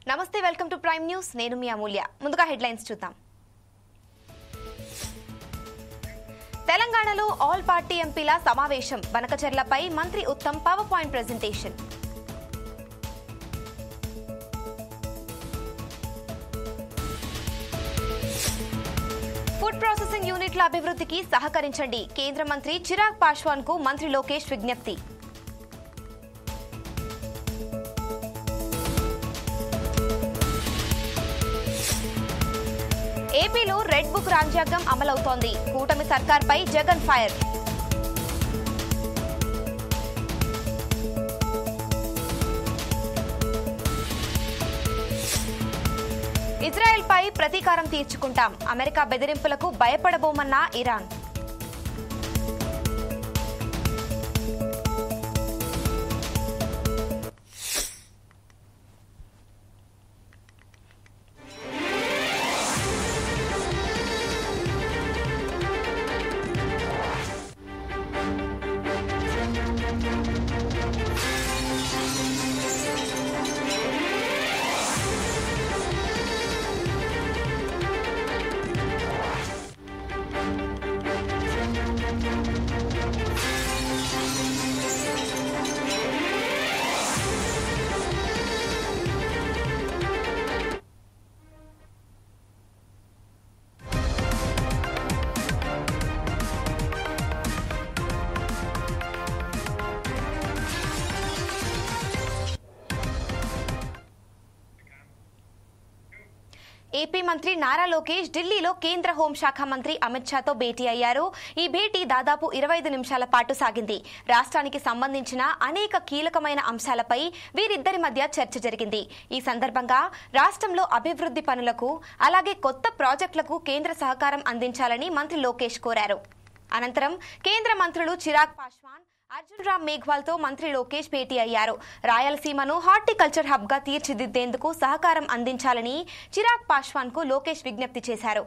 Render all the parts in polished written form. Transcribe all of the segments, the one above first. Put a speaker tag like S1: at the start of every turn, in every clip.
S1: నమస్తే, welcome to prime news. నేను మీ అమూల్య. ముందుగా హెడ్లైన్స్ చూద్దాం. తెలంగాణలో ఆల్ పార్టీ ఎంపీల సమావేశం. బనకచెర్లపై మంత్రి Uttam power point presentation. Food processing యూనిట్ల అభివృద్ధికి సహకరించండి. కేంద్ర మంత్రి చిరాగ్ పాశ్వాన్ కు మంత్రి లోకేష్ విజ్ఞప్తి. ఏపీలో రెడ్ బుక్ రాజ్యాంగం అమలవుతోంది. కూటమి సర్కార్పై జగన్ ఫైర్. ఇజ్రాయెల్పై ప్రతీకారం తీర్చుకుంటాం. అమెరికా బెదిరింపులకు భయపడబోమన్న ఇరాన్. ఏపీ మంత్రి నారా లోకేష్ ఢిల్లీలో కేంద్ర హోంశాఖ మంత్రి అమిత్ షాతో భేటీ అయ్యారు. ఈ భేటీ దాదాపు 25 నిమిషాల పాటు సాగింది. రాష్ట్రానికి సంబంధించిన అనేక కీలకమైన అంశాలపై వీరిద్దరి మధ్య చర్చ జరిగింది. ఈ సందర్భంగా రాష్ట్రంలో అభివృద్ధి పనులకు అలాగే కొత్త ప్రాజెక్టులకు కేంద్ర సహకారం అందించాలని మంత్రి లోకేష్ కోరారు. అనంతరం కేంద్ర మంత్రులు చిరాగ్ పాశ్వాన్, అర్జున్ రామ్ మేఘ్వాల్ తో మంత్రి లోకేష్ భేటీ అయ్యారు. రాయలసీమను హార్టికల్చర్ హబ్ గా తీర్చిదిద్దేందుకు సహకారం అందించాలని చిరాగ్ పాశ్వాన్ కు లోకేష్ విజ్ఞప్తి చేశారు.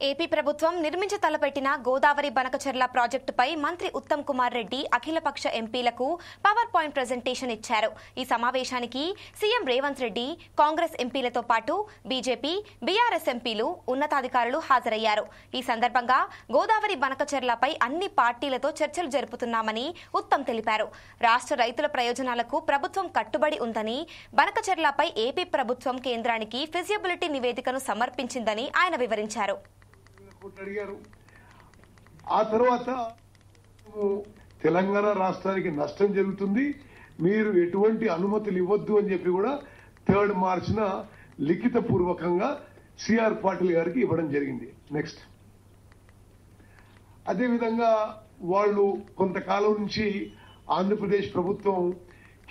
S1: ఏపీ ప్రభుత్వం నిర్మించ తలపెట్టిన గోదావరి బనకచెర్ల ప్రాజెక్టుపై మంత్రి ఉత్తమ్ కుమార్ రెడ్డి అఖిలపక్ష ఎంపీలకు పవర్ పాయింట్ ప్రెజెంటేషన్ ఇచ్చారు. ఈ సమావేశానికి సీఎం రేవంత్ రెడ్డి, కాంగ్రెస్ ఎంపీలతో పాటు బీజేపీ, బీఆర్ఎస్ ఎంపీలు, ఉన్నతాధికారులు హాజరయ్యారు. ఈ సందర్భంగా గోదావరి బనకచెర్లపై అన్ని పార్టీలతో చర్చలు జరుపుతున్నామని ఉత్తమ్ తెలిపారు. రాష్ట్ర రైతుల ప్రయోజనాలకు ప్రభుత్వం కట్టుబడి ఉందని, బనకచెర్లపై ఏపీ ప్రభుత్వం కేంద్రానికి ఫిజిబిలిటీ నివేదికను సమర్పించిందని ఆయన వివరించారు.
S2: అడిగారు. ఆ తర్వాత తెలంగాణ రాష్ట్రానికి నష్టం జరుగుతుంది, మీరు ఎటువంటి అనుమతులు ఇవ్వద్దు అని చెప్పి కూడా 3 మార్చిన లిఖిత పూర్వకంగా సిఆర్ పాటిల్ గారికి ఇవ్వడం జరిగింది. నెక్స్ట్, అదేవిధంగా వాళ్ళు కొంతకాలం నుంచి ఆంధ్రప్రదేశ్ ప్రభుత్వం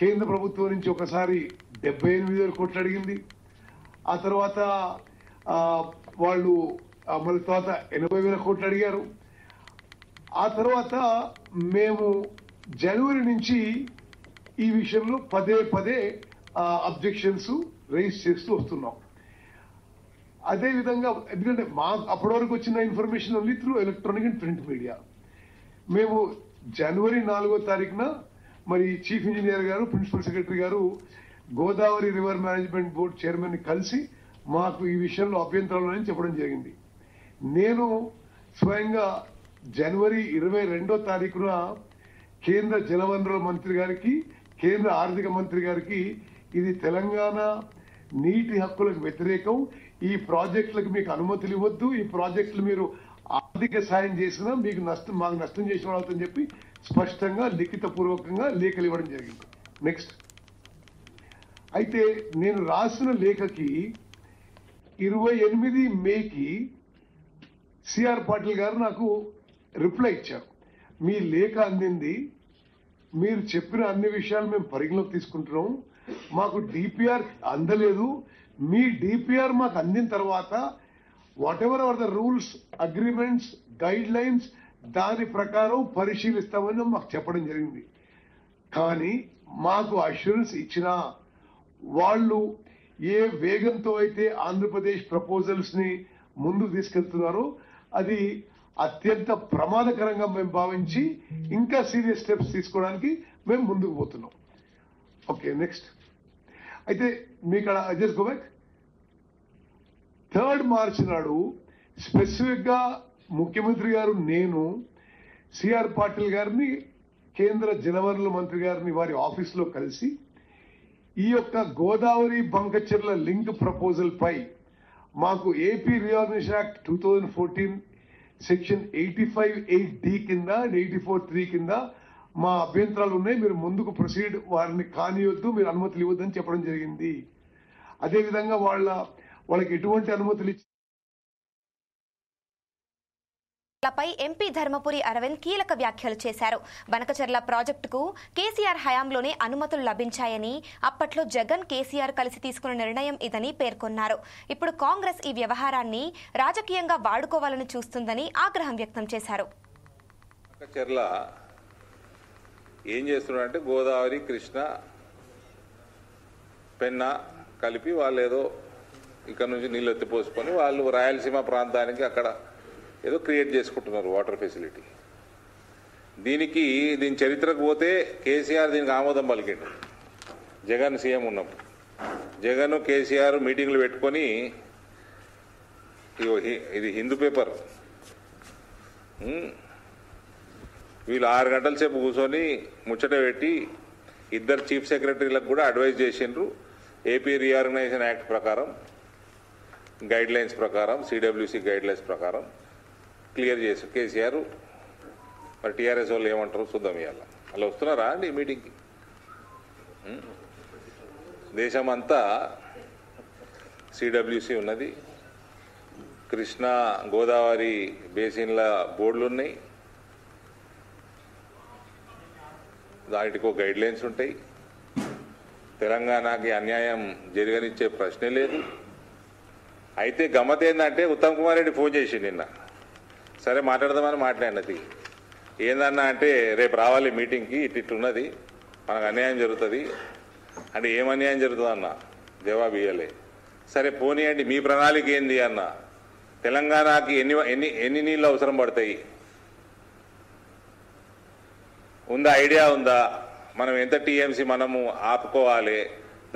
S2: కేంద్ర ప్రభుత్వం నుంచి ఒకసారి 78,000 కోట్లు అడిగింది. ఆ తర్వాత వాళ్ళు మళ్ళీ తర్వాత 80,000 కోట్లు అడిగారు. ఆ తర్వాత మేము జనవరి నుంచి ఈ విషయంలో పదే అబ్జెక్షన్స్ రైజ్ చేస్తూ వస్తున్నాం. అదేవిధంగా ఎందుకంటే అప్పటి వరకు వచ్చిన information only through electronic and print media. మేము జనవరి 4వ తారీఖున మరి చీఫ్ ఇంజనీర్ గారు, ప్రిన్సిపల్ సెక్రటరీ గారు Godavari river management board chairman ని కలిసి మాకు ఈ విషయంలో అభ్యంతరాలు అని చెప్పడం జరిగింది. నేను స్వయంగా జనవరి 22వ తారీఖున కేంద్ర జలవనరుల మంత్రి గారికి, కేంద్ర ఆర్థిక మంత్రి గారికి ఇది తెలంగాణ నీటి హక్కులకు వ్యతిరేకం, ఈ ప్రాజెక్టులకు మీకు అనుమతులు ఇవ్వద్దు, ఈ ప్రాజెక్టులు మీరు ఆర్థిక సాయం చేసినా మాకు నష్టం చేసిన వాళ్ళని చెప్పి స్పష్టంగా లిఖిత పూర్వకంగా లేఖలు ఇవ్వడం జరిగింది. నెక్స్ట్, అయితే నేను రాసిన లేఖకి 28 మేకి సిఆర్ పాటిల్ గారు నాకు రిప్లై ఇచ్చారు. మీ లేఖ అందింది, మీరు చెప్పిన అన్ని విషయాలు మేము పరిగణలోకి తీసుకుంటున్నాం, మాకు డిపిఆర్ అందలేదు, మీ డిపిఆర్ మాకు అందిన తర్వాత whatever are the rules, agreements, guidelines దాని ప్రకారం పరిశీలిస్తామని మాకు చెప్పడం జరిగింది. కానీ మాకు అష్యూరెన్స్ ఇచ్చినా వాళ్ళు ఏ వేగంతో అయితే ఆంధ్రప్రదేశ్ ప్రపోజల్స్ ని ముందుకు తీసుకెళ్తున్నారో అది అత్యంత ప్రమాదకరంగా మేము భావించి ఇంకా సీరియస్ స్టెప్స్ తీసుకోవడానికి మేము ముందుకు పోతున్నాం. Okay, next. అయితే మీకు జస్ట్ గో బ్యాక్. 3rd మార్చి నాడు స్పెసిఫిక్ గా ముఖ్యమంత్రి గారు, నేను సిఆర్ పాటిల్ గారిని, కేంద్ర జలవనరుల మంత్రి గారిని వారి ఆఫీసులో కలిసి ఈ యొక్క గోదావరి బంకచెర్ల లింక్ ప్రపోజల్ పై మాకు AP reorganisation act 2014 section 85(8)D కింద 84(3) కింద మా అభ్యంతరాలు ఉన్నాయి, మీరు ముందుకు ప్రొసీడ్, వారిని కానియొద్దు, మీరు అనుమతులు ఇవ్వద్దని చెప్పడం జరిగింది. అదేవిధంగా వాళ్ళకి ఎటువంటి అనుమతులు ఇచ్చి
S1: పై ఎంపీ ధర్మపురి అరవింద్ కీలక వ్యాఖ్యలు చేశారు. బనకచెర్ల ప్రాజెక్టుకు కేసీఆర్ హయాంలోనే అనుమతులు లభించాయని, అప్పట్లో జగన్ కేసీఆర్ కలిసి తీసుకున్న నిర్ణయం ఇదని పేర్కొన్నారు. ఇప్పుడు కాంగ్రెస్ ఈ వ్యవహారాన్ని రాజకీయంగా వాడుకోవాలని చూస్తుందని ఆగ్రహం వ్యక్తం చేశారు.
S3: బనకచెర్ల ఏం చేస్తున్నారంటే గోదావరి, కృష్ణ, పెన్నా కలిపి వాళ్ళు ఏదో ఇక్కడ నుంచి నీళ్ళు ఎత్తిపోసుకొని వాళ్ళు రాయలసీమ ప్రాంతానికి అక్కడ ఏదో క్రియేట్ చేసుకుంటున్నారు వాటర్ ఫెసిలిటీ. దీని చరిత్రకు పోతే కేసీఆర్ దీనికి ఆమోదం పలికిండు. జగన్ సీఎం ఉన్నప్పుడు జగన్ కేసీఆర్ మీటింగ్లు పెట్టుకొని, ఇది హిందూ పేపర్, వీళ్ళు 6 గంటల సేపు కూర్చొని ముచ్చట పెట్టి ఇద్దరు చీఫ్ సెక్రటరీలకు కూడా అడ్వైజ్ చేసిండ్రు. ఏపీ రీఆర్గనైజేషన్ యాక్ట్ ప్రకారం, గైడ్ లైన్స్ ప్రకారం, సిడబ్ల్యూసి గైడ్ లైన్స్ ప్రకారం క్లియర్ చేసి కేసీఆర్. మరి టీఆర్ఎస్ వాళ్ళు ఏమంటారు చూద్దాం. ఇవాళ అలా వస్తున్నారా అండి మీటింగ్కి? దేశమంతా సిడబ్ల్యూసి ఉన్నది, కృష్ణా గోదావరి బేసిన్ల బోర్డులు ఉన్నాయి, దానికో గైడ్ లైన్స్ ఉంటాయి. తెలంగాణకి అన్యాయం జరగనిచ్చే ప్రశ్నే లేదు. అయితే గమ్మత్ ఏంటంటే ఉత్తమ్ కుమార్ రెడ్డి ఫోన్ చేసి నిన్న, సరే మాట్లాడదామని మాట్లాడినది. ఏందన్నా అంటే రేపు రావాలి మీటింగ్కి, ఇట్లున్నది, మనకు అన్యాయం జరుగుతుంది అంటే ఏం అన్యాయం జరుగుతుంది అన్న జవాబు ఇవ్వలే. సరే పోనీయండి, మీ ప్రణాళిక ఏంది అన్న, తెలంగాణకి ఎన్ని నీళ్ళు అవసరం పడతాయి ఉందా, ఐడియా ఉందా, మనం ఎంత టీఎంసీ మనము ఆపుకోవాలి,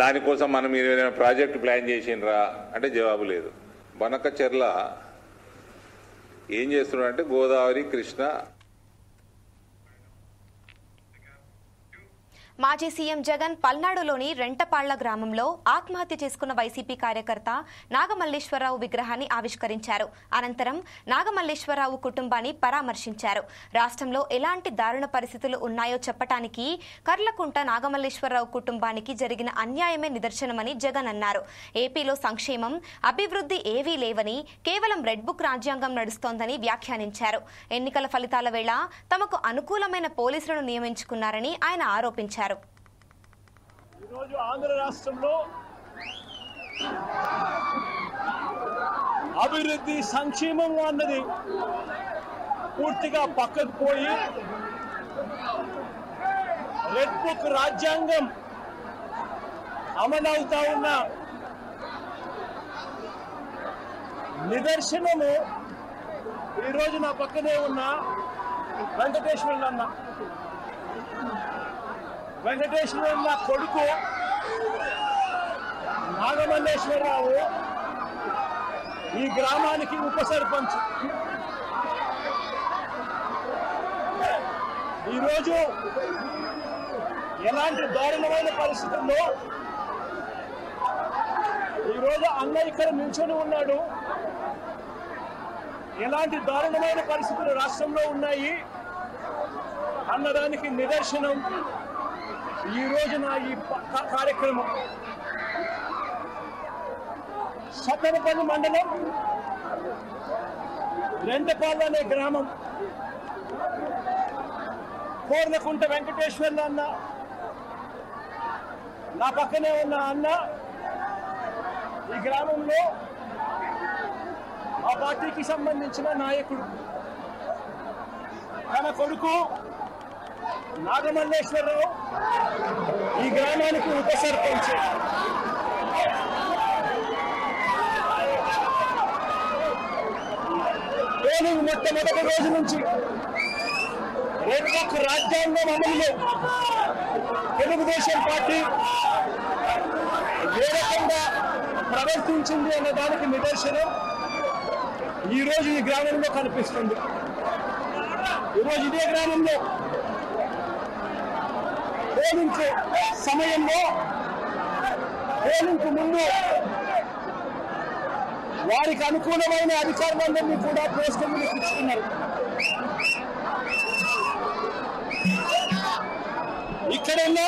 S3: దానికోసం మనం ఏదైనా ప్రాజెక్టు ప్లాన్ చేసిండ్రా అంటే జవాబు లేదు. బనకచెర్ల ఏం చేస్తున్నారంటే గోదావరి, కృష్ణ.
S1: మాజీ సీఎం జగన్ పల్నాడులోని రెంటపాళ్ల గ్రామంలో ఆత్మహత్య చేసుకున్న వైసీపీ కార్యకర్త నాగమల్లేశ్వరరావు విగ్రహాన్ని ఆవిష్కరించారు. అనంతరం నాగమల్లేశ్వరరావు కుటుంబాన్ని పరామర్శించారు. రాష్ట్రంలో ఎలాంటి దారుణ పరిస్థితులు ఉన్నాయో చెప్పటానికి కర్లకుంట నాగమల్లేశ్వరరావు కుటుంబానికి జరిగిన అన్యాయమే నిదర్శనమని జగన్ అన్నారు. ఏపీలో సంక్షేమం, అభివృద్ధి ఏవీ లేవని, కేవలం రెడ్ బుక్ రాజ్యాంగం నడుస్తోందని వ్యాఖ్యానించారు. ఎన్నికల ఫలితాల వేళ తమకు అనుకూలమైన పోలీసులను నియమించుకున్నారని ఆయన ఆరోపించారు.
S4: ఈరోజు ఆంధ్ర రాష్ట్రంలో అభివృద్ధి, సంక్షేమం అన్నది పూర్తిగా పక్కకు పోయి రెడ్ బుక్ రాజ్యాంగం అమలవుతా ఉన్న నిదర్శనము ఈరోజు నా పక్కనే ఉన్న వెంకటేశ్వరులన్న కొడుకు నాగమల్లేశ్వరరావు ఈ గ్రామానికి ఉప సర్పంచ్. ఈరోజు ఎలాంటి దారుణమైన పరిస్థితుల్లో ఈరోజు అన్న ఇక్కడ నిల్చొని ఉన్నాడు, ఎలాంటి దారుణమైన పరిస్థితులు రాష్ట్రంలో ఉన్నాయి అన్నదానికి నిదర్శనం ఈ రోజున ఈ కార్యక్రమం. సత్తెనపల్లి మండలం రెండపాల అనే గ్రామం కోర్లకుంట వెంకటేశ్వర్లు అన్న, నా పక్కనే ఉన్న అన్న ఈ గ్రామంలో ఆ పార్టీకి సంబంధించిన నాయకుడు. తన కొడుకు నాగమల్లేశ్వరరావు ఈ గ్రామానికి ఉప సర్పంచ్. పోలింగ్ మొట్టమొదటి రోజు నుంచి రేపు రాజ్యాంగం అమలులో తెలుగుదేశం పార్టీ ఏ రకంగా ప్రవర్తించింది అన్న దానికి నిదర్శనం ఈరోజు ఈ గ్రామంలో కనిపిస్తుంది. ఈరోజు ఇదే గ్రామంలో పోలింగ్ సమయంలో పోలింగ్ ముందు వారికి అనుకూలమైన అధికారులందరినీ కూడా పోస్టర్లు ఇచ్చుకున్నారు. ఇక్కడ ఉన్న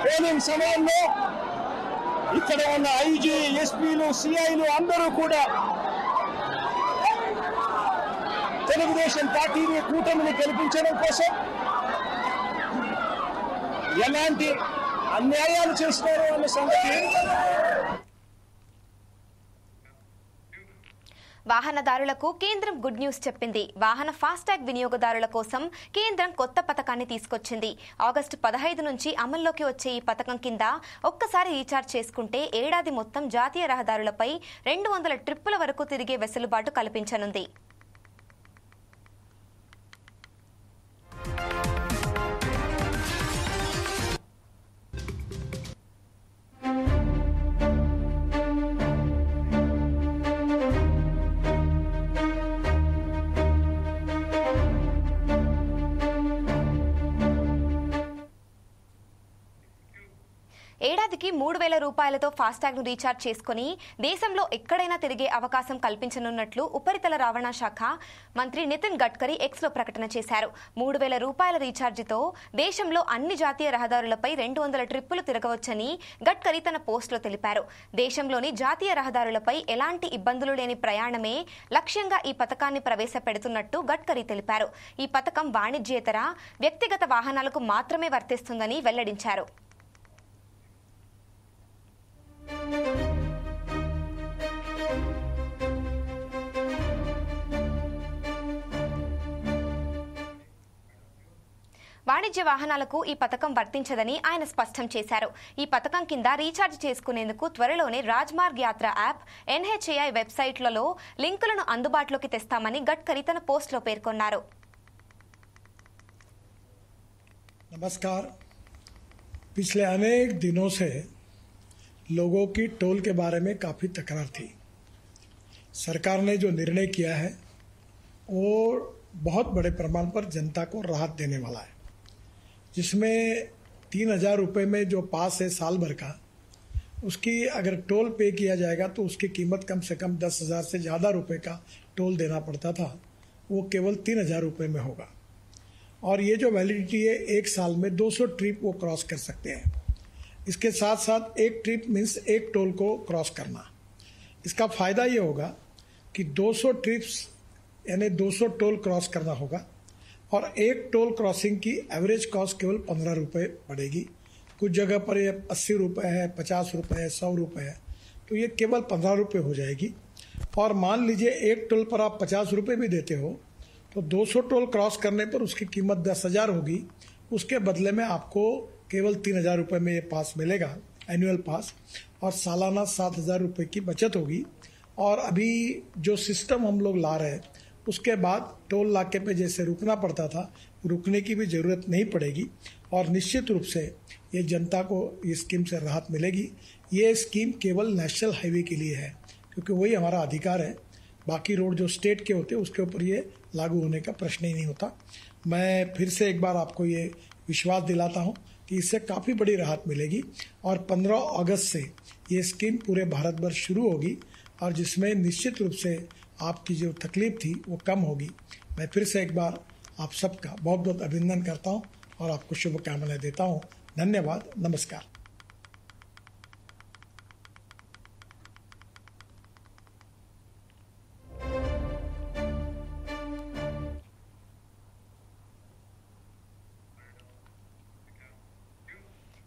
S4: పోలింగ్ సమయంలో ఇక్కడ ఉన్న ఐజీ, ఎస్పీలు, సిఐలు అందరూ కూడా తెలుగుదేశం పార్టీని, కూటమిని గెలిపించడం కోసం ఎలాంటి అన్యాయాలు చేస్తున్నారు అన్న సంగతి.
S1: వాహనదారులకు కేంద్రం గుడ్ న్యూస్ చెప్పింది. వాహన ఫాస్టాగ్ వినియోగదారుల కోసం కేంద్రం కొత్త పథకాన్ని తీసుకొచ్చింది. ఆగస్టు 15 నుంచి అమల్లోకి వచ్చే ఈ పథకం కింద ఒక్కసారి రీఛార్జ్ చేసుకుంటే ఏడాది మొత్తం జాతీయ రహదారులపై 200 ట్రిప్పుల వరకు తిరిగే వెసులుబాటు కల్పించనుంది. ఏడాదికి 3,000 రూపాయలతో ఫాస్టాగ్ ను రీఛార్జ్ చేసుకుని దేశంలో ఎక్కడైనా తిరిగే అవకాశం కల్పించనున్నట్లు ఉపరితల రవాణా శాఖ మంత్రి నితిన్ గడ్కరీ ఎక్స్ లో ప్రకటన చేశారు. 3,000 రూపాయల రీఛార్జితో దేశంలో అన్ని జాతీయ రహదారులపై 200 ట్రిప్పులు తిరగవచ్చని గడ్కరీ తన పోస్ట్ లో తెలిపారు. దేశంలోని జాతీయ రహదారులపై ఎలాంటి ఇబ్బందులు లేని ప్రయాణమే లక్ష్యంగా ఈ పథకాన్ని ప్రవేశపెడుతున్నట్టు గడ్కరీ తెలిపారు. ఈ పథకం వాణిజ్యేతర వ్యక్తిగత వాహనాలకు మాత్రమే వర్తిస్తుందని వెల్లడించారు. వాణిజ్య వాహనాలకు ఈ పథకం వర్తించదని ఆయన స్పష్టం చేశారు. ఈ పథకం కింద రీఛార్జ్ చేసుకునేందుకు త్వరలోనే రాజ్మార్గ్ యాత్ర యాప్, NHAI వెబ్సైట్లలో లింకులను అందుబాటులోకి తెస్తామని గడ్కరీ తన పోస్ట్లో పేర్కొన్నారు.
S5: नमस्कार। पिछले अनेक दिनों से लोगों की टोल के बारे में काफ़ी तकरार थी। सरकार ने जो निर्णय किया है वो बहुत बड़े प्रमाण पर जनता को राहत देने वाला है, जिसमें 3,000 रुपये में जो पास है साल भर का, उसकी अगर टोल पे किया जाएगा तो उसकी कीमत कम से कम 10,000 से ज़्यादा रुपये का टोल देना पड़ता था, वो केवल 3,000 रुपये में होगा। और ये जो वैलिडिटी है 1 साल में 200 ट्रिप वो क्रॉस कर सकते हैं। इसके साथ साथ एक ट्रिप मीन्स एक टोल को क्रॉस करना। इसका फ़ायदा ये होगा कि 200 ट्रिप्स यानी 200 टोल क्रॉस करना होगा और एक टोल क्रॉसिंग की एवरेज कॉस्ट केवल 15 रुपये पड़ेगी। कुछ जगह पर ये 80 रुपये है, 50 रुपये है, 100 रुपये है, तो ये केवल 15 रुपये हो जाएगी। और मान लीजिए एक टोल पर आप 50 रुपये भी देते हो तो 200 टोल क्रॉस करने पर उसकी कीमत 10,000 होगी। उसके बदले में आपको केवल 3,000 रुपये में ये पास मिलेगा, एनुअल पास, और सालाना 7,000 रुपये की बचत होगी। और अभी जो सिस्टम हम लोग ला रहे हैं उसके बाद टोल नाके पे जैसे रुकना पड़ता था, रुकने की भी ज़रूरत नहीं पड़ेगी। और निश्चित रूप से ये जनता को इस स्कीम से राहत मिलेगी। ये स्कीम केवल नेशनल हाईवे के लिए है, क्योंकि वही हमारा अधिकार है। बाकी रोड जो स्टेट के होते हैं उसके ऊपर ये लागू होने का प्रश्न ही नहीं होता। मैं फिर से एक बार आपको ये विश्वास दिलाता हूँ कि इससे काफ़ी बड़ी राहत मिलेगी। और 15 अगस्त से ये स्कीम पूरे भारत भर शुरू होगी और जिसमें निश्चित रूप से आपकी जो तकलीफ थी वो कम होगी। मैं फिर से एक बार आप सबका बहुत बहुत अभिनंदन करता हूँ और आपको शुभकामनाएं देता हूँ। धन्यवाद, नमस्कार।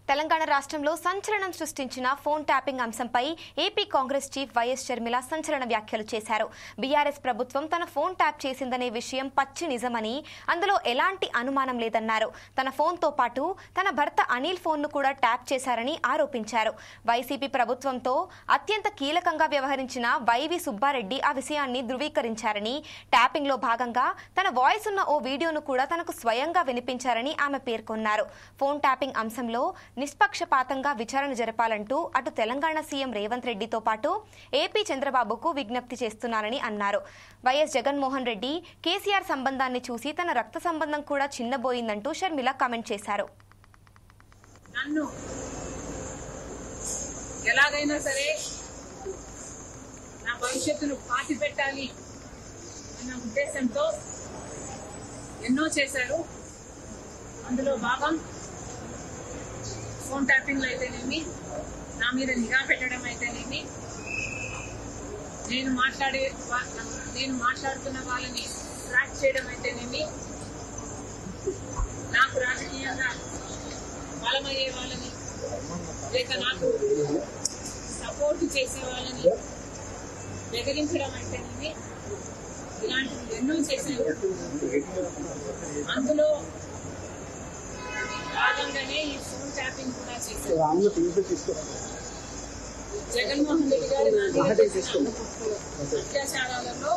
S1: తెలంగాణ రాష్ట్రంలో సంచలనం సృష్టించిన ఫోన్ ట్యాపింగ్ అంశంపై AP Congress chief YS Sharmila సంచలన వ్యాఖ్యలు చేశారు. బీఆర్ఎస్ ప్రభుత్వం తన ఫోన్ ట్యాప్ చేసిందనే విషయం పచ్చి నిజమని, అందులో ఎలాంటి అనుమానం లేదన్నారు. తన ఫోన్తో పాటు తన భర్త అనిల్ ఫోన్ను కూడా ట్యాప్ చేశారని ఆరోపించారు. వైసీపీ ప్రభుత్వంతో అత్యంత కీలకంగా వ్యవహరించిన వైవి సుబ్బారెడ్డి ఆ విషయాన్ని ధృవీకరించారని, ట్యాపింగ్లో భాగంగా తన వాయిస్ ఉన్న ఓ వీడియోను కూడా తనకు స్వయంగా వినిపించారని ఆమె పేర్కొన్నారు. ఫోన్ ట్యాపింగ్ అంశంలో నిష్పక్షపాతంగా విచారణ జరపాలంటూ అటు తెలంగాణ సీఎం రేవంత్ రెడ్డితో పాటు ఏపీ చంద్రబాబుకు విజ్ఞప్తి చేస్తున్నారని అన్నారు. వైఎస్ జగన్మోహన్ రెడ్డి కేసీఆర్ సంబంధాన్ని చూసి తన రక్త సంబంధం కూడా చిన్నబోయిందంటూ షర్మిల కామెంట్ చేశారు.
S6: నన్ను ఎలాగైనా సరే నా భవిష్యత్తును పాతి పెట్టాలి అన్న ఉద్దేశంతో ఎన్నో చేశారు. అందులో భాగం ఫోన్ ట్యాపింగ్లో అయితేనేమి, నా మీద నిఘా పెట్టడం అయితేనేమి, నేను మాట్లాడుతున్న వాళ్ళని ట్రాక్ చేయడం అయితేనేమి, నాకు రాజకీయంగా బలమయ్యే వాళ్ళని లేక నాకు సపోర్ట్ చేసే వాళ్ళని బెదిరించడం అయితేనేమి, ఇలాంటివి ఎన్నో చేశాను. అందులో భాగంగానే ఈ ఫోన్ ట్యాపింగ్ కూడా చేశారు. జగన్మోహన్ రెడ్డి గారు అత్యాచారాలలో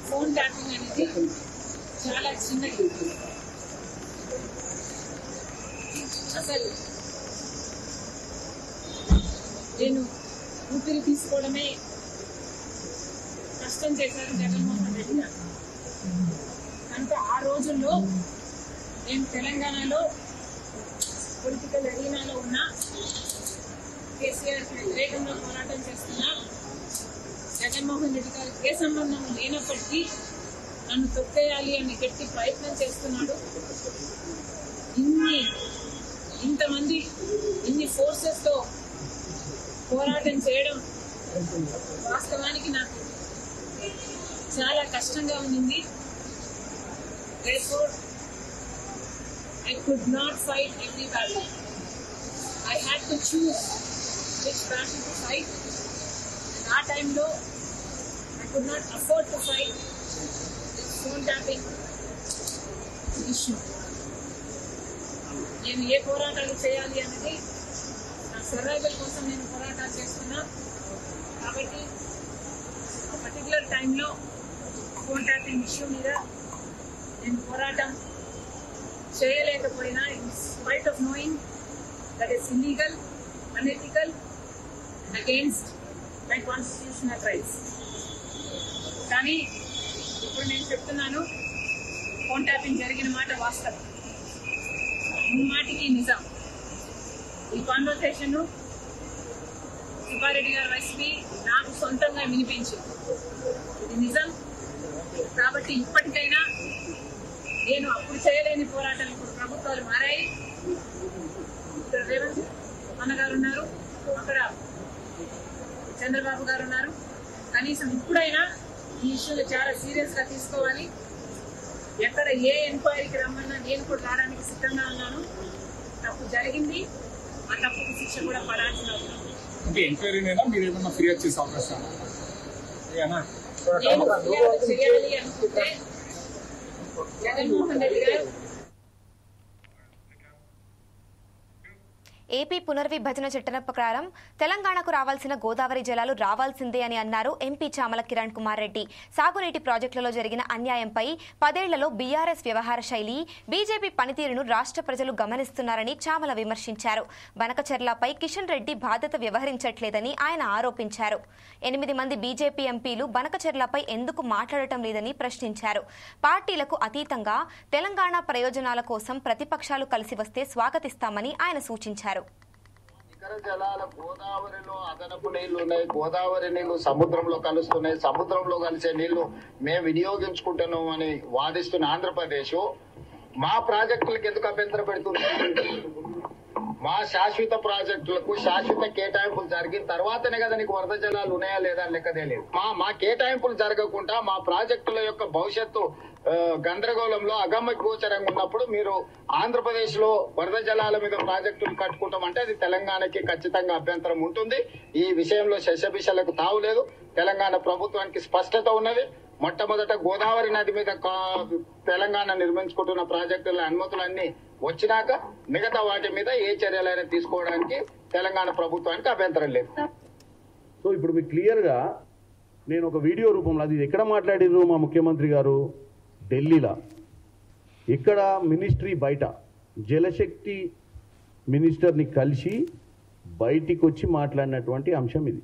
S6: ఫోన్ ట్యాపింగ్ అనేది చాలా చిన్నది. అసలు నేను ఊపిరి తీసుకోవడమే కష్టం చేశారు జగన్మోహన్ రెడ్డి గారు. కనుక ఆ రోజుల్లో నేను తెలంగాణలో పొలిటికల్ అరీనాలో ఉన్న కేసీఆర్ వ్యతిరేకంగా పోరాటం చేస్తున్నా, జగన్మోహన్ రెడ్డి గారికి ఏ సంబంధం లేనప్పటికీ నన్ను తొక్కేయాలి అని గట్టి ప్రయత్నం చేస్తున్నాడు. ఇంతమంది ఇన్ని ఫోర్సెస్తో పోరాటం చేయడం వాస్తవానికి నాకు చాలా కష్టంగా ఉంది. Therefore, I could not fight every battle. I had to choose which battle to fight. And that time though, I could not afford to fight this phone tapping issue. నేను ఏ పోరాటాలు చేయాలి అన్నది నా సర్వైవల్ కోసం నేను పోరాటాలు చేస్తున్నా. కాబట్టి ఆ పర్టికులర్ టైంలో ఫోన్ ట్యాపింగ్ ఇష్యూ మీద నేను పోరాటం చేయలేకపోయినా, in spite of knowing that is illegal, unethical, against my constitutional rights. కానీ ఇప్పుడు నేను చెప్తున్నాను, ఫోన్ ట్యాపింగ్ జరిగిన మాట వాస్తవం, మాటికి నిజం. ఈ కాన్వర్సేషన్ సుబ్బారెడ్డి గారి వైసీపీ నాకు సొంతంగా వినిపించింది. ఇది నిజం. కాబట్టి ఇప్పటికైనా నేను అప్పుడు చేయలేని పోరాటం ఇప్పుడు ప్రభుత్వాలు మారాయి. ఇక్కడ రేవంత్ అన్నగారు ఉన్నారు, అక్కడ చంద్రబాబు గారు ఉన్నారు. కనీసం ఇప్పుడైనా ఈ ఇష్యూని చాలా సీరియస్ గా తీసుకోవాలి. ఎక్కడ ఏ ఎంక్వైరీకి రమ్మన్నా నేను కూడా రావడానికి సిద్ధంగా ఉన్నాను. తప్పు జరిగింది, ఆ తప్పుకు శిక్ష కూడా పడాల్సిన అవసరం.
S7: అంటే ఎంక్వైరీనైనా మీరు ఏమన్నా ఫిర్యాదు చేసే అవకాశం
S6: నేను ఫిర్యాదు చేయాలి అనుకుంటే జగన్మోహన్ రెడ్డి గారు
S1: ఏపీ పునర్విభజన చట్టం ప్రకారం తెలంగాణకు రావాల్సిన గోదావరి జలాలు రావాల్సిందే అని అన్నారు ఎంపీ చామల కిరణ్ కుమార్ రెడ్డి. సాగునీటి ప్రాజెక్టులలో జరిగిన అన్యాయంపై 10 ఏళ్లలో బీఆర్ఎస్ వ్యవహార శైలి, బీజేపీ పనితీరును రాష్ట్ర ప్రజలు గమనిస్తున్నారని చామల విమర్శించారు. బనకచెర్లపై కిషన్ రెడ్డి బాధ్యత వ్యవహరించట్లేదని ఆయన ఆరోపించారు. 8 మంది బీజేపీ ఎంపీలు బనకచెర్లపై ఎందుకు మాట్లాడటం లేదని ప్రశ్నించారు. పార్టీలకు అతీతంగా తెలంగాణ ప్రయోజనాల కోసం ప్రతిపక్షాలు కలిసి వస్తే స్వాగతిస్తామని ఆయన సూచించారు.
S8: ఇతర జలాల గోదావరిలో అదనపు నీళ్లు ఉన్నాయి, గోదావరి నీళ్లు సముద్రంలో కలుస్తున్నాయి, సముద్రంలో కలిసే నీళ్లు మేము వినియోగించుకుంటున్నాం అని వాదిస్తున్న ఆంధ్రప్రదేశ్ మా ప్రాజెక్టులకు ఎందుకు అభ్యంతరం పెడుతుంది? మా శాశ్వత ప్రాజెక్టులకు శాశ్వత కేటాయింపులు జరిగిన తర్వాతనే కదా నీకు వరద జలాలు ఉన్నాయా లేదా అని లెక్క తెలియదు. మా కేటాయింపులు జరగకుండా మా ప్రాజెక్టుల యొక్క భవిష్యత్తు గందరగోళంలో అగమ్య గోచరంగా ఉన్నప్పుడు మీరు ఆంధ్రప్రదేశ్ లో వరద జలాల మీద ప్రాజెక్టులు కట్టుకుంటామంటే అది తెలంగాణకి ఖచ్చితంగా అభ్యంతరం ఉంటుంది. ఈ విషయంలో శశబిషలకు తావులేదు. తెలంగాణ ప్రభుత్వానికి స్పష్టత ఉన్నది. మొట్టమొదట గోదావరి నది మీద తెలంగాణ నిర్మించుకుంటున్న ప్రాజెక్టుల అనుమతులన్నీ వచ్చినాక మిగతా వాటి మీద ఏ చర్యలైనా తీసుకోవడానికి తెలంగాణ ప్రభుత్వానికి అభ్యంతరం లేదు.
S9: సో ఇప్పుడు మీకు క్లియర్గా నేను ఒక వీడియో రూపంలో అది ఎక్కడ మాట్లాడిర్రు మా ముఖ్యమంత్రి గారు ఢిల్లీలో, ఇక్కడ మినిస్ట్రీ బయట జలశక్తి మినిస్టర్ని కలిసి బయటికి వచ్చి మాట్లాడినటువంటి అంశం ఇది.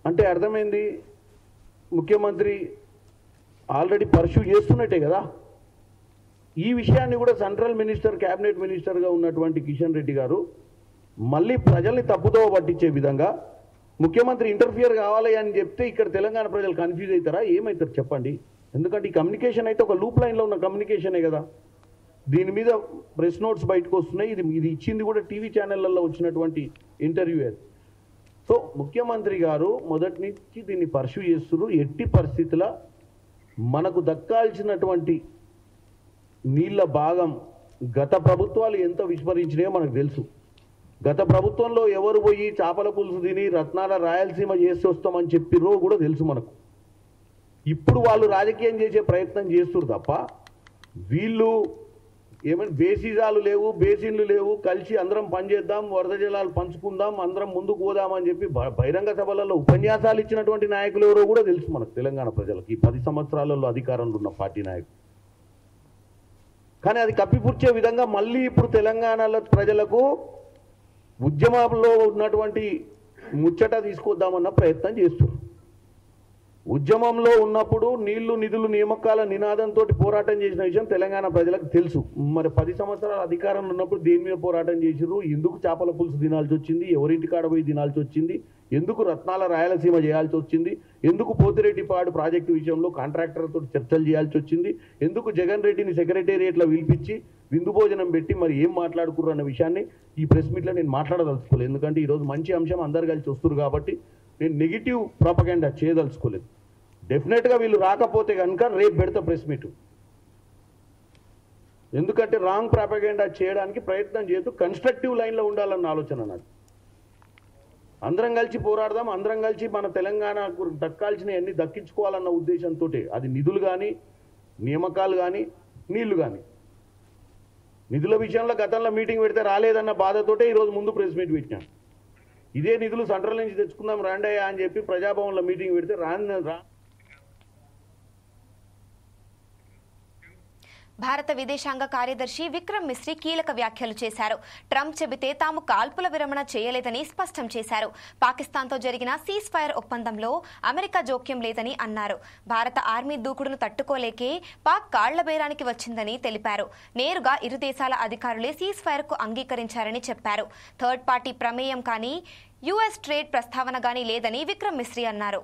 S9: అంటే అర్థమైంది ముఖ్యమంత్రి ఆల్రెడీ పర్సూ చేస్తున్నట్టే కదా. ఈ విషయాన్ని కూడా సెంట్రల్ మినిస్టర్ క్యాబినెట్ మినిస్టర్గా ఉన్నటువంటి కిషన్ రెడ్డి గారు మళ్ళీ ప్రజల్ని తప్పుదోవ పట్టించే విధంగా ముఖ్యమంత్రి ఇంటర్ఫియర్ కావాలి అని చెప్తే ఇక్కడ తెలంగాణ ప్రజలు కన్ఫ్యూజ్ అవుతారా? ఏమవుతారు చెప్పండి. ఎందుకంటే ఈ కమ్యూనికేషన్ అయితే ఒక లూప్ లైన్లో ఉన్న కమ్యూనికేషనే కదా. దీని మీద ప్రెస్ నోట్స్ బయటకు వస్తున్నాయి. ఇది ఇచ్చింది కూడా టీవీ ఛానళ్లలో వచ్చినటువంటి ఇంటర్వ్యూ అది. సో ముఖ్యమంత్రి గారు మొదటి నుంచి దీన్ని పర్సూ చేస్తున్నారు. ఎట్టి పరిస్థితుల మనకు దక్కాల్సినటువంటి నీళ్ల భాగం గత ప్రభుత్వాలు ఎంత విస్మరించినాయో మనకు తెలుసు. గత ప్రభుత్వంలో ఎవరు పోయి చేపల పులుసు తిని రత్నాల రాయలసీమ చేసి వస్తామని చెప్పిరో కూడా తెలుసు మనకు. ఇప్పుడు వాళ్ళు రాజకీయం చేసే ప్రయత్నం చేస్తున్నారు తప్ప వీళ్ళు ఏమైనా బేసిజాలు లేవు, బేసిన్లు లేవు, కలిసి అందరం పనిచేద్దాం, వరద జలాలు పంచుకుందాం, అందరం ముందుకు పోదామని చెప్పి బహిరంగ సభలలో ఉపన్యాసాలు ఇచ్చినటువంటి నాయకులు ఎవరో కూడా తెలుసు మనకు తెలంగాణ ప్రజలకు. ఈ 10 సంవత్సరాలలో అధికారంలో ఉన్న పార్టీ నాయకులు. కానీ అది కప్పిపుర్చే విధంగా మళ్ళీ ఇప్పుడు తెలంగాణలో ప్రజలకు ఉద్యమంలో ఉన్నటువంటి ముచ్చట తీసుకొద్దామన్న ప్రయత్నం చేస్తున్నారు. ఉద్యమంలో ఉన్నప్పుడు నీళ్లు నిధులు నియామకాల నినాదంతో పోరాటం చేసిన విషయం తెలంగాణ ప్రజలకు తెలుసు. మరి 10 సంవత్సరాల అధికారంలో ఉన్నప్పుడు దేని మీద పోరాటం చేసిరు? ఎందుకు చేపల పులుసు తినాల్సి వచ్చింది? ఎవరింటి కాడ పోయి తినాల్సి వచ్చింది? ఎందుకు రత్నాల రాయలసీమ చేయాల్సి వచ్చింది? ఎందుకు పోతిరెడ్డిపాడు ప్రాజెక్టు విషయంలో కాంట్రాక్టర్తో చర్చలు చేయాల్సి వచ్చింది? ఎందుకు జగన్ రెడ్డిని సెక్రటేరియట్లో పిలిపించి విందు భోజనం పెట్టి మరి ఏం మాట్లాడుకుర్రు అన్న విషయాన్ని ఈ ప్రెస్ మీట్లో నేను మాట్లాడదలుచుకోలేదు. ఎందుకంటే ఈరోజు మంచి అంశం అందరు కలిసి వస్తున్నారు కాబట్టి నేను నెగిటివ్ ప్రాపగెండా చేయదలుచుకోలేదు. డెఫినెట్గా వీళ్ళు రాకపోతే కనుక రేపు పెడతా ప్రెస్ మీట్. ఎందుకంటే రాంగ్ ప్రాపగెండా చేయడానికి ప్రయత్నం చేస్తూ కన్స్ట్రక్టివ్ లైన్లో ఉండాలన్న ఆలోచన నాది. అందరం కలిసి పోరాడదాం, అందరం కలిసి మన తెలంగాణకు దక్కాల్సినవన్నీ దక్కించుకోవాలన్న ఉద్దేశంతో అది నిధులు కానీ నియామకాలు కానీ నీళ్లు కానీ. నిధుల విషయంలో గతంలో మీటింగ్ పెడితే రాలేదన్న బాధతోటే ఈరోజు ముందు ప్రెస్ మీట్ పెట్టినాం. ఇదే నిధులు సెంట్రల్ నుంచి తెచ్చుకుందాం రాండయ్యా అని చెప్పి ప్రజాభవన్లో మీటింగ్ పెడితే
S1: భారత విదేశాంగ కార్యదర్శి విక్రమ్ మిశ్రీ కీలక వ్యాఖ్యలు చేశారు. ట్రంప్ చెబితే తాము కాల్పుల విరమణ చేయలేదని స్పష్టం చేశారు. పాకిస్తాన్తో జరిగిన సీజ్ ఫైర్ ఒప్పందంలో అమెరికా జోక్యం లేదని అన్నారు. భారత ఆర్మీ దూకుడును తట్టుకోలేకే పాక్ కాళ్ల బేరానికి వచ్చిందని తెలిపారు. నేరుగా ఇరు దేశాల అధికారులే సీజ్ ఫైర్ కు అంగీకరించారని చెప్పారు. థర్డ్ పార్టీ ప్రమేయం కానీ యుఎస్ ట్రేడ్ ప్రస్తావన గానీ లేదని విక్రమ్ మిశ్రీ అన్నారు.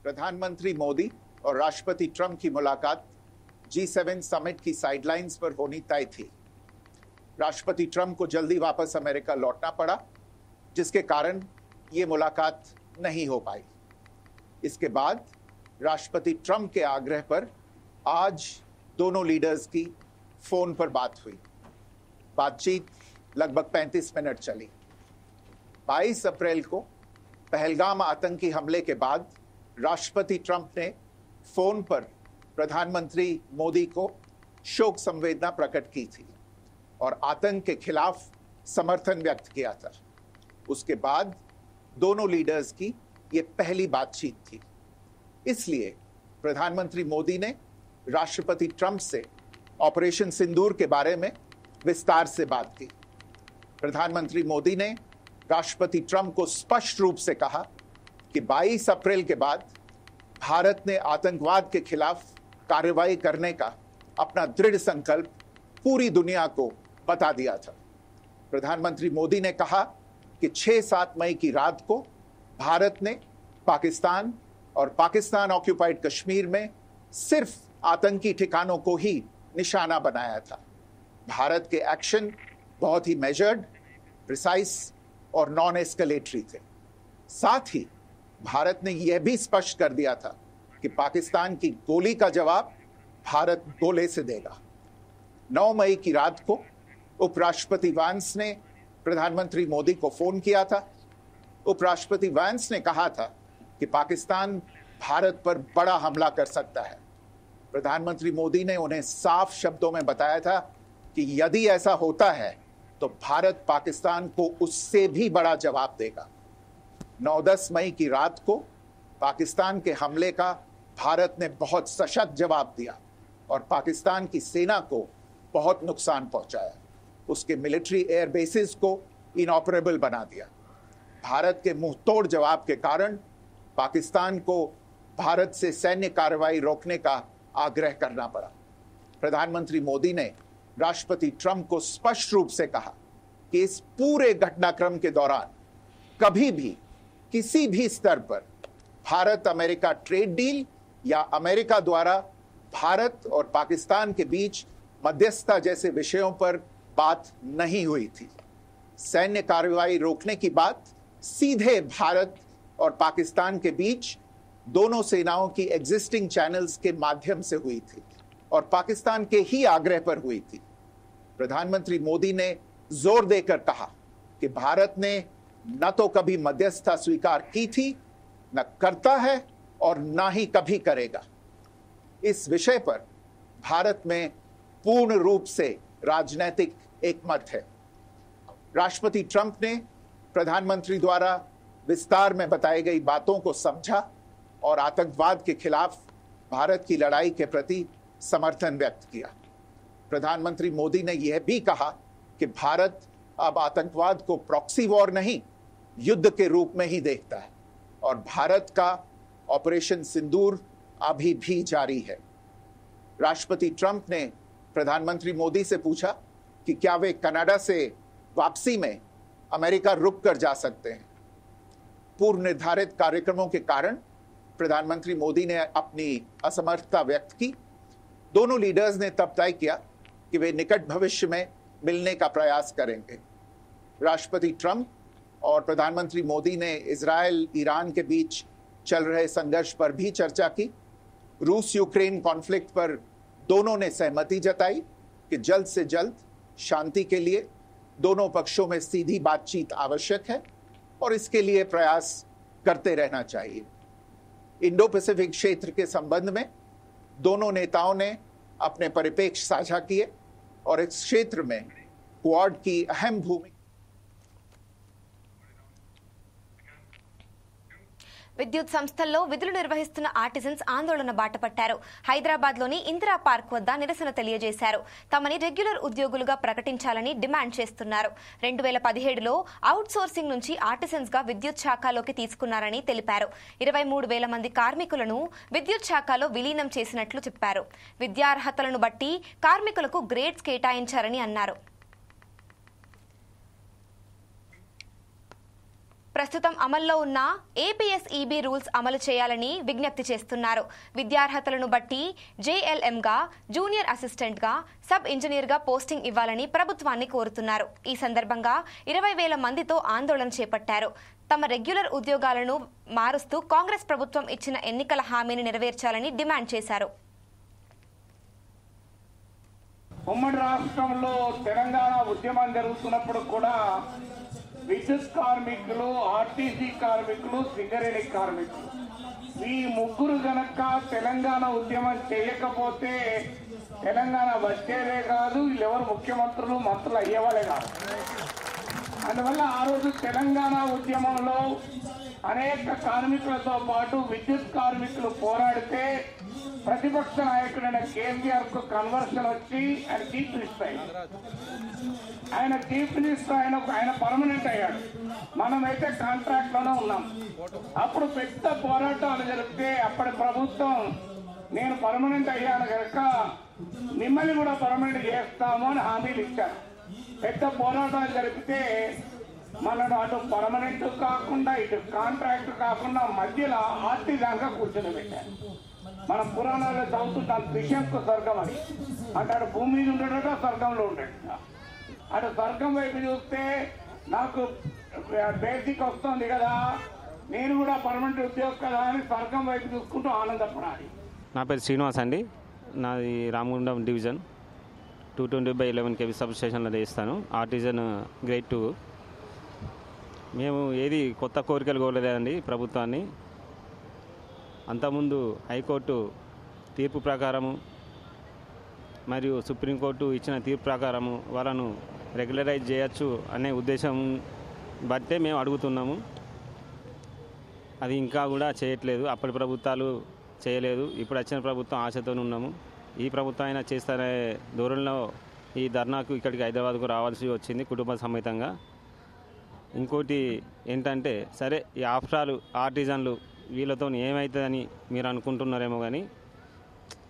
S10: प्रधानमंत्री मोदी और राष्ट्रपति ट्रंप की मुलाकात G7 समिट की साइडलाइंस पर होनी तय थी. राष्ट्रपति ट्रंप को जल्दी वापस अमेरिका लौटना पड़ा, जिसके कारण ये मुलाकात नहीं हो पाई. इसके बाद राष्ट्रपति ट्रंप के आग्रह पर आज दोनों लीडर्स की फोन पर बात हुई. बातचीत लगभग 35 मिनट चली. 22 अप्रैल को पहलगाम आतंकी हमले के बाद राष्ट्रपति ट्रंप ने फोन पर प्रधानमंत्री मोदी को शोक संवेदना प्रकट की थी और आतंक के खिलाफ समर्थन व्यक्त किया था. उसके बाद दोनों लीडर्स की ये पहली बातचीत थी. इसलिए प्रधानमंत्री मोदी ने राष्ट्रपति ट्रंप से ऑपरेशन सिंदूर के बारे में विस्तार से बात की. प्रधानमंत्री मोदी ने राष्ट्रपति ट्रंप को स्पष्ट रूप से कहा कि 22 अप्रैल के बाद भारत ने आतंकवाद के खिलाफ कार्रवाई करने का अपना दृढ़ संकल्प पूरी दुनिया को बता दिया था. प्रधानमंत्री मोदी ने कहा कि 6-7 मई की रात को भारत ने पाकिस्तान और पाकिस्तान ऑक्यूपाइड कश्मीर में सिर्फ आतंकी ठिकानों को ही निशाना बनाया था। भारत के एक्शन बहुत ही मेजर्ड, प्रिसाइज और नॉन एस्केलेटरी थे। साथ ही भारत ने यह भी स्पष्ट कर दिया था कि पाकिस्तान की गोली का जवाब भारत गोले से देगा। 9 मई की रात को उपराष्ट्रपति वैंस ने प्रधानमंत्री मोदी को फोन किया था। उपराष्ट्रपति वैंस ने कहा था कि पाकिस्तान भारत पर बड़ा हमला कर सकता है। प्रधानमंत्री मोदी ने उन्हें साफ शब्दों में बताया था कि यदि ऐसा होता है तो भारत पाकिस्तान को उससे भी बड़ा जवाब देगा। 9-10 मई की रात को पाकिस्तान के हमले का भारत ने बहुत सशक्त जवाब दिया और पाकिस्तान की सेना को बहुत नुकसान पहुंचाया। उसके मिलिट्री एयर बेसिस को इनऑपरेबल बना दिया। भारत के मुंहतोड़ जवाब के कारण पाकिस्तान को भारत से सैन्य कार्रवाई रोकने का आग्रह करना पड़ा। प्रधानमंत्री मोदी ने राष्ट्रपति ट्रंप को स्पष्ट रूप से कहा कि इस पूरे घटनाक्रम के दौरान कभी भी किसी भी स्तर पर भारत अमेरिका ट्रेड डील या अमेरिका द्वारा भारत और पाकिस्तान के बीच मध्यस्थता जैसे विषयों पर बात नहीं हुई थी। सैन्य कार्रवाई रोकने की बात सीधे भारत और पाकिस्तान के बीच दोनों सेनाओं की एग्जिस्टिंग चैनल्स के माध्यम से हुई थी और पाकिस्तान के ही आग्रह पर हुई थी। प्रधानमंत्री मोदी ने जोर देकर कहा कि भारत ने न तो कभी मध्यस्थता स्वीकार की थी, न करता है और न ही कभी करेगा। इस विषय पर भारत में पूर्ण रूप से राजनीतिक एकमत है। राष्ट्रपति ट्रंप ने प्रधानमंत्री द्वारा विस्तार में बताई गई बातों को समझा और आतंकवाद के खिलाफ भारत की लड़ाई के प्रति समर्थन व्यक्त किया। प्रधानमंत्री मोदी ने यह भी कहा कि भारत अब आतंकवाद को प्रॉक्सी वॉर नहीं, युद्ध के रूप में ही देखता है और भारत का ऑपरेशन सिंदूर अभी भी जारी है। राष्ट्रपति ट्रंप ने प्रधानमंत्री मोदी से पूछा कि क्या वे कनाडा से वापसी में अमेरिका रुक कर जा सकते हैं। पूर्व निर्धारित कार्यक्रमों के कारण प्रधानमंत्री मोदी ने अपनी असमर्थता व्यक्त की। दोनों लीडर्स ने तब तय किया कि वे निकट भविष्य में मिलने का प्रयास करेंगे। राष्ट्रपति ट्रंप और प्रधानमंत्री मोदी ने इजराइल ईरान के बीच चल रहे संघर्ष पर भी चर्चा की। रूस यूक्रेन कॉन्फ्लिक्ट पर दोनों ने सहमति जताई कि जल्द से जल्द शांति के लिए दोनों पक्षों में सीधी बातचीत आवश्यक है और इसके लिए प्रयास करते रहना चाहिए। इंडो पैसिफिक क्षेत्र के संबंध में दोनों नेताओं ने अपने परिप्रेक्ष्य साझा किए और इस क्षेत्र में क्वाड की अहम भूमिका।
S1: విద్యుత్ సంస్థల్లో విధులు నిర్వహిస్తున్న ఆర్టిజన్స్ ఆందోళన బాటపట్టారు. హైదరాబాద్లోని ఇందిరా పార్క్ వద్ద నిరసన తెలియజేశారు. తమని రెగ్యులర్ ఉద్యోగులుగా ప్రకటించాలని డిమాండ్ చేస్తున్నారు. 2017లో అవుట్ సోర్సింగ్ నుంచి ఆర్టిజన్స్ గా విద్యుత్ శాఖలోకి తీసుకున్నారని తెలిపారు. 23,000 మంది కార్మికులను విద్యుత్ శాఖలో విలీనం చేసినట్లు చెప్పారు. విద్యార్హతలను బట్టి కార్మికులకు గ్రేడ్స్ కేటాయించారని అన్నారు. ప్రస్తుతం అమల్లో ఉన్న ఏపీఎస్ఈబీ రూల్స్ అమలు చేయాలని విజ్ఞప్తి చేస్తున్నారు. విద్యార్హతలను బట్టి జేఎల్ఎంగా, జూనియర్ అసిస్టెంట్గా, సబ్ ఇంజనీర్గా పోస్టింగ్ ఇవ్వాలని ప్రభుత్వాన్ని కోరుతున్నారు. ఈ సందర్భంగా 20,000 మందితో ఆందోళన చేపట్టారు. తమ రెగ్యులర్ ఉద్యోగాలను మారుస్తూ కాంగ్రెస్ ప్రభుత్వం ఇచ్చిన ఎన్నికల హామీని నెరవేర్చాలని డిమాండ్ చేశారు.
S11: ఉమ్మడి రాష్ట్రంలో తెలంగాణ ఉద్యమం జరుగుతున్నప్పుడు కూడా విద్యుత్ కార్మికులు, ఆర్టీసీ కార్మికులు, సింగరేణి కార్మికులు ఈ ముగ్గురు గనక తెలంగాణ ఉద్యమం చేయకపోతే తెలంగాణ వచ్చేదే కాదు, వీళ్ళెవరు ముఖ్యమంత్రులు, మంత్రులు అయ్యేవాళ్ళే కాదు. అందువల్ల ఆ రోజు తెలంగాణ ఉద్యమంలో అనేక కార్మికులతో పాటు విద్యుత్ కార్మికులు పోరాడితే ప్రతిపక్ష నాయకుడైన కేసీఆర్ కు కన్వర్షన్ వచ్చి ఆయన చీఫ్ మినిస్టర్ అయ్యాడు. ఆయన చీఫ్ మినిస్టర్ ఆయన పర్మనెంట్ అయ్యాడు. మనమైతే కాంట్రాక్ట్ లోనే ఉన్నాం. అప్పుడు పెద్ద పోరాటాలు జరిపితే అప్పటి ప్రభుత్వం నేను పర్మనెంట్ అయ్యాను కనుక మిమ్మల్ని కూడా పర్మనెంట్ చేస్తాము అని హామీలు ఇచ్చారు. పెద్ద పోరాటాలు జరిపితే మనను అటు పర్మనెంట్ కాకుండా ఇటు కాంట్రాక్ట్ కాకుండా మధ్యలో ఆర్టిజాన్గా కూర్చొని పెట్టారు. మన పురాణాల్లో చదువుతుంటాం త్రిశంకు స్వర్గం అని. అంటే అటు భూమి మీద ఉండేట స్వర్గంలో ఉండేట. అటు స్వర్గం వైపు చూస్తే నాకు బేసిక్ వస్తుంది కదా, నేను కూడా పర్మనెంట్ ఉద్యోగం కదా అని స్వర్గం వైపు చూసుకుంటూ ఆనందపడాలి.
S12: నా పేరు శ్రీనివాస్ అండి. నాది రామగుండం డివిజన్ 220/11 kV సబ్ స్టేషన్లో చేస్తాను. Artisan grade 2. మేము ఏది కొత్త కోరికలు కోరలేదండి ప్రభుత్వాన్ని. అంతకుముందు హైకోర్టు తీర్పు ప్రకారము మరియు సుప్రీంకోర్టు ఇచ్చిన తీర్పు ప్రకారము వాళ్ళను రెగ్యులరైజ్ చేయొచ్చు అనే ఉద్దేశం బట్టే మేము అడుగుతున్నాము. అది ఇంకా కూడా చేయట్లేదు. అప్పటి ప్రభుత్వాలు చేయలేదు. ఇప్పుడు వచ్చిన ప్రభుత్వం ఆశతో ఉన్నాము. ఈ ప్రభుత్వం అయినా చేస్తారనే ధోరణిలో ఈ ధర్నాకు ఇక్కడికి హైదరాబాద్కు రావాల్సి వచ్చింది కుటుంబ సమేతంగా. ఇంకోటి ఏంటంటే, సరే ఈ ఆఫ్టర్ ఆర్టిజన్లు వీళ్ళతో ఏమవుతుందని మీరు అనుకుంటున్నారేమో, కానీ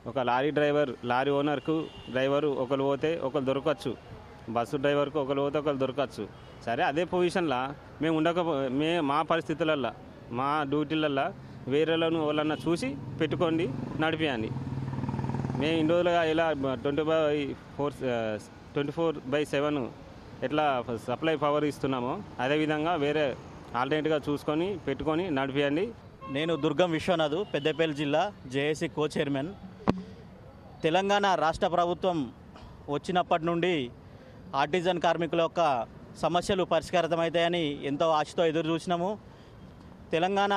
S12: ఒక లారీ డ్రైవర్, లారీ ఓనర్కు డ్రైవరు ఒకరు పోతే ఒకరు దొరకచ్చు, బస్సు డ్రైవర్కు ఒకరు పోతే ఒకరు దొరకచ్చు. సరే అదే పొజిషన్లో మేము మా పరిస్థితులల్లో మా డ్యూటీలల్లో వేరేలను వాళ్ళన్నా చూసి పెట్టుకోండి, నడిపియండి. మేము ఇన్ని రోజులుగా ఇలా 24/7 ఎట్లా సప్లై పవర్ ఇస్తున్నామో అదేవిధంగా వేరే ఆల్టర్నేట్గా చూసుకొని పెట్టుకొని నడిపియండి.
S13: నేను దుర్గం విశ్వనాథ్, పెద్దపల్లి జిల్లా జేఏసీ కో చైర్మన్. తెలంగాణ రాష్ట్ర ప్రభుత్వం వచ్చినప్పటి నుండి ఆర్టిజన్ కార్మికుల యొక్క సమస్యలు పరిష్కారమవుతాయని ఎంతో ఆశతో ఎదురు చూసినాము. తెలంగాణ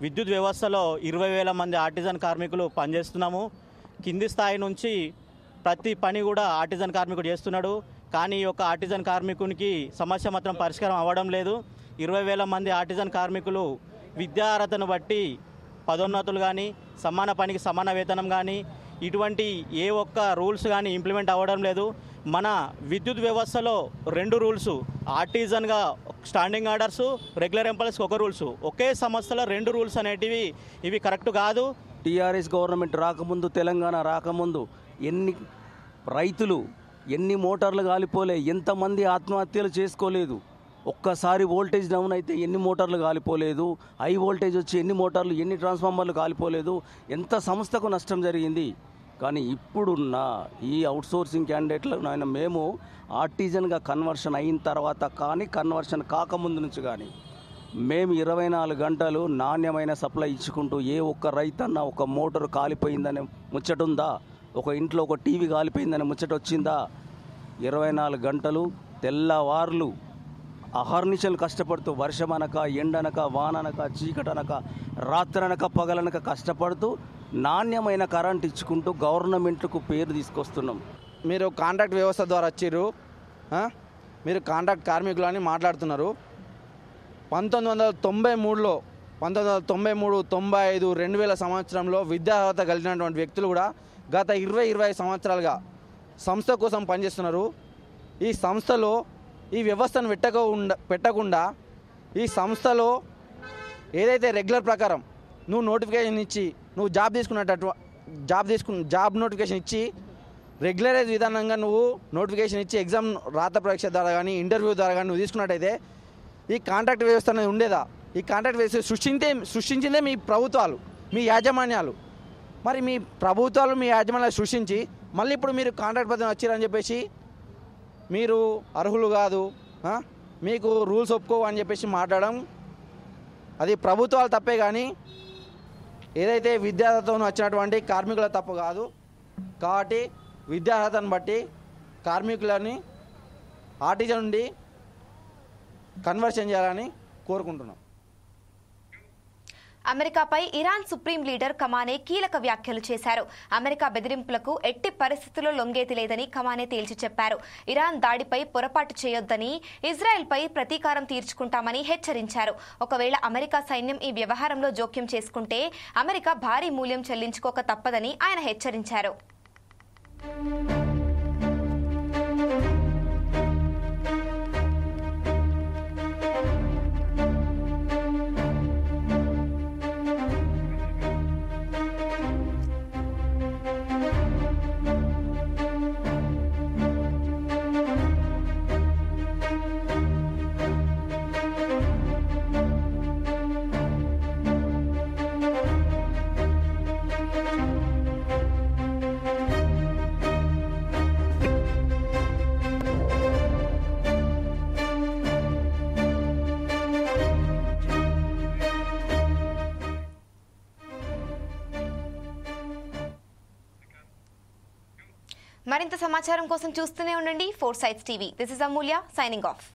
S13: విద్యుత్ వ్యవస్థలో 20,000 మంది ఆర్టిజన్ కార్మికులు పనిచేస్తున్నాము. కింది స్థాయి నుంచి ప్రతి పని కూడా ఆర్టిజన్ కార్మికుడు చేస్తున్నాడు. కానీ ఈ యొక్క ఆర్టిజన్ కార్మికునికి సమస్య మాత్రం పరిష్కారం అవ్వడం లేదు. 20,000 మంది ఆర్టిజన్ కార్మికులు విద్యార్హతను బట్టి పదోన్నతులు కానీ, సమాన పనికి సమాన వేతనం కానీ, ఇటువంటి ఏ ఒక్క రూల్స్ కానీ ఇంప్లిమెంట్ అవ్వడం లేదు. మన విద్యుత్ వ్యవస్థలో 2 రూల్స్, ఆర్టిజన్గా స్టాండింగ్ ఆర్డర్సు, రెగ్యులర్ ఎంప్లాయీస్కి ఒక రూల్స్, ఒకే సంస్థలో 2 రూల్స్ అనేటివి ఇవి కరెక్ట్ కాదు.
S14: టీఆర్ఎస్ గవర్నమెంట్ రాకముందు, తెలంగాణ రాకముందు ఎన్ని రైతులు, ఎన్ని మోటార్లు కాలిపోలే, ఎంతమంది ఆత్మహత్యలు చేసుకోలేదు. ఒక్కసారి వోల్టేజ్ డౌన్ అయితే ఎన్ని మోటార్లు కాలిపోలేదు, హై వోల్టేజ్ వచ్చి ఎన్ని మోటార్లు, ఎన్ని ట్రాన్స్ఫార్మర్లు కాలిపోలేదు, ఎంత సంస్థకు నష్టం జరిగింది. కానీ ఇప్పుడున్న ఈ అవుట్సోర్సింగ్ క్యాండిడేట్లు మేము ఆర్టిజన్గా కన్వర్షన్ అయిన తర్వాత కానీ, కన్వర్షన్ కాకముందు నుంచి కానీ మేము 24 గంటలు నాణ్యమైన సప్లై ఇచ్చుకుంటూ, ఏ ఒక్క రైతన్న ఒక మోటారు కాలిపోయిందనే ముచ్చటుందా, ఒక ఇంట్లో ఒక టీవీ కాలిపోయిందనే ముచ్చట వచ్చిందా? 24 గంటలు తెల్లవార్లు అహర్నిశలు కష్టపడుతూ, వర్షమనక, ఎండనక, వాననక, చీకటనక, రాత్రనక, పగలనక కష్టపడుతూ నాణ్యమైన కరెంట్ ఇచ్చుకుంటూ గవర్నమెంట్కు పేరు తీసుకొస్తున్నాం.
S15: మీరు కాంట్రాక్ట్ వ్యవస్థ ద్వారా వచ్చిర్రు, మీరు కాంట్రాక్ట్ కార్మికులు అని మాట్లాడుతున్నారు. 1993, 95, 2000 సంవత్సరంలో విద్యార్హత కలిగినటువంటి వ్యక్తులు కూడా గత 20-25 సంవత్సరాలుగా సంస్థ కోసం పనిచేస్తున్నారు. ఈ సంస్థలో ఈ వ్యవస్థను పెట్టకుండా ఈ సంస్థలో ఏదైతే రెగ్యులర్ ప్రకారం నువ్వు నోటిఫికేషన్ ఇచ్చి, నువ్వు జాబ్ నోటిఫికేషన్ ఇచ్చి, రెగ్యులరైజ్ విధానంగా నువ్వు నోటిఫికేషన్ ఇచ్చి ఎగ్జామ్ రాత పరీక్ష ద్వారా కానీ, ఇంటర్వ్యూ ద్వారా కానీ నువ్వు తీసుకున్నట్టయితే ఈ కాంట్రాక్ట్ వ్యవస్థ అనేది ఉండేదా? ఈ కాంట్రాక్ట్ వ్యవస్థ సృష్టించిందే మీ ప్రభుత్వాలు, మీ యాజమాన్యాలు. మరి మీ ప్రభుత్వాలు, మీ యాజమాన్యాలు సృష్టించి మళ్ళీ ఇప్పుడు మీరు కాంట్రాక్ట్ పద్ధతి వచ్చారని చెప్పేసి మీరు అర్హులు కాదు, మీకు రూల్స్ ఒప్పుకోవు అని చెప్పేసి మాట్లాడడం అది ప్రభుత్వాలు తప్పే, కానీ ఏదైతే విద్యార్హతతో వచ్చినటువంటి కార్మికుల తప్పు కాదు. కాబట్టి విద్యార్హతను బట్టి కార్మికులని ఆర్టిజన్ నుండి కన్వర్షన్ చేయాలని కోరుకుంటున్నాం.
S1: అమెరికాపై ఇరాన్ సుప్రీం లీడర్ ఖమానే కీలక వ్యాఖ్యలు చేశారు. అమెరికా బెదిరింపులకు ఎట్టి పరిస్థితుల్లో లొంగేది లేదని ఖమానే తేల్చి చెప్పారు. ఇరాన్ దాడిపై పొరపాటు చేయొద్దని, ఇజ్రాయెల్పై ప్రతీకారం తీర్చుకుంటామని హెచ్చరించారు. ఒకవేళ అమెరికా సైన్యం ఈ వ్యవహారంలో జోక్యం చేసుకుంటే అమెరికా భారీ మూల్యం చెల్లించుకోక తప్పదని ఆయన హెచ్చరించారు. మరింత సమాచారం కోసం చూస్తూనే ఉండండి 4 Sides TV. This is Amulya signing off.